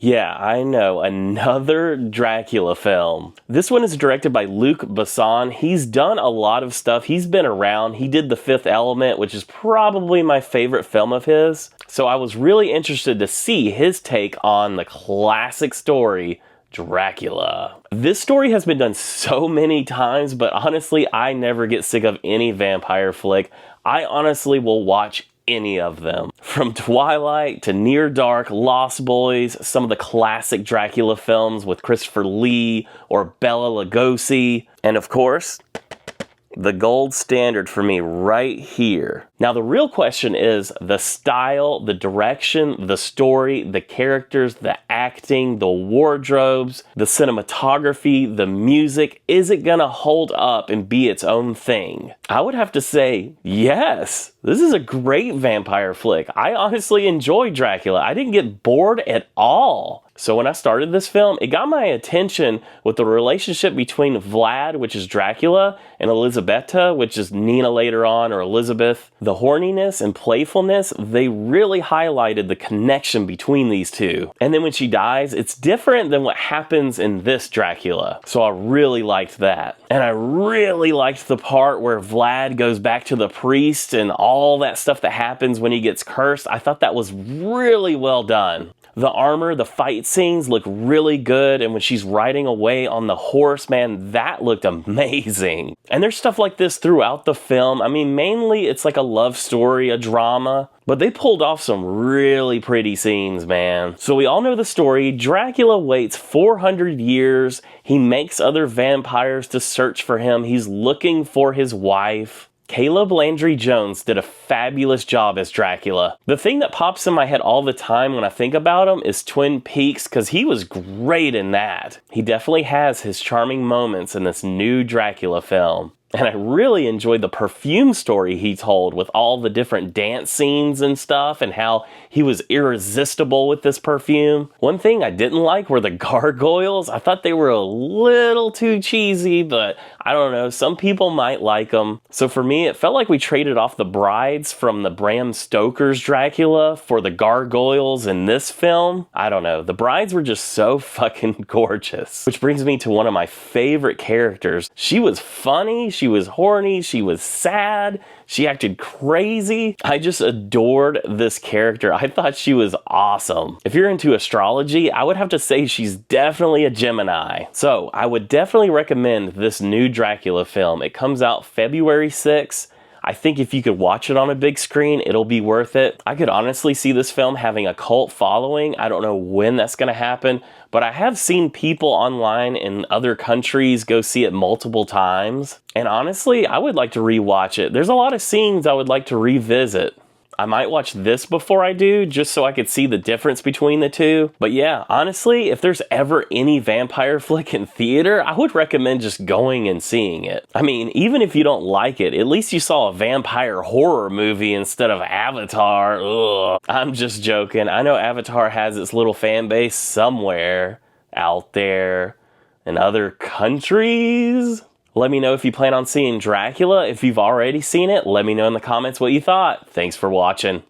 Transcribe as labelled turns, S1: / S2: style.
S1: Yeah, I know, another Dracula film. This one is directed by Luc Besson. He's done a lot of stuff. He's been around. He did The Fifth Element, which is probably my favorite film of his. So I was really interested to see his take on the classic story, Dracula. This story has been done so many times, but honestly, I never get sick of any vampire flick. I honestly will watch any of them. From Twilight to Near Dark, Lost Boys, some of the classic Dracula films with Christopher Lee or Bela Lugosi, and of course, the gold standard for me right here. Now the real question is the style, the direction, the story, the characters, the acting, the wardrobes, the cinematography, the music. Is it gonna hold up and be its own thing? I would have to say yes. This is a great vampire flick. I honestly enjoyed Dracula. I didn't get bored at all. So when I started this film, it got my attention with the relationship between Vlad, which is Dracula, and Elisabetta, which is Nina later on, or Elizabeth. The horniness and playfulness, they really highlighted the connection between these two. And then when she dies, it's different than what happens in this Dracula. So I really liked that. And I really liked the part where Vlad goes back to the priest and all that stuff that happens when he gets cursed. I thought that was really well done. The armor, the fight scenes look really good, and when she's riding away on the horse, man, that looked amazing. And there's stuff like this throughout the film. I mean, mainly it's like a love story, a drama, but they pulled off some really pretty scenes, man. So we all know the story. Dracula waits 400 years. He makes other vampires to search for him. He's looking for his wife. Caleb Landry Jones did a fabulous job as Dracula. The thing that pops in my head all the time when I think about him is Twin Peaks, because he was great in that. He definitely has his charming moments in this new Dracula film. And I really enjoyed the perfume story he told with all the different dance scenes and stuff and how he was irresistible with this perfume. One thing I didn't like were the gargoyles. I thought they were a little too cheesy, but I don't know, some people might like them. So for me, it felt like we traded off the brides from the Bram Stoker's Dracula for the gargoyles in this film. I don't know, the brides were just so fucking gorgeous. Which brings me to one of my favorite characters. She was funny, she was horny, she was sad, she acted crazy. I just adored this character. I thought she was awesome. If you're into astrology, I would have to say she's definitely a Gemini. So I would definitely recommend this new Dracula film. It comes out February 6th. I think if you could watch it on a big screen, it'll be worth it. I could honestly see this film having a cult following. I don't know when that's gonna happen, but I have seen people online in other countries go see it multiple times. And honestly, I would like to rewatch it. There's a lot of scenes I would like to revisit. I might watch this before I do, just so I could see the difference between the two. But yeah, honestly, if there's ever any vampire flick in theater, I would recommend just going and seeing it. I mean, even if you don't like it, at least you saw a vampire horror movie instead of Avatar. Ugh. I'm just joking. I know Avatar has its little fan base somewhere out there in other countries. Let me know if you plan on seeing Dracula. If you've already seen it, let me know in the comments what you thought. Thanks for watching.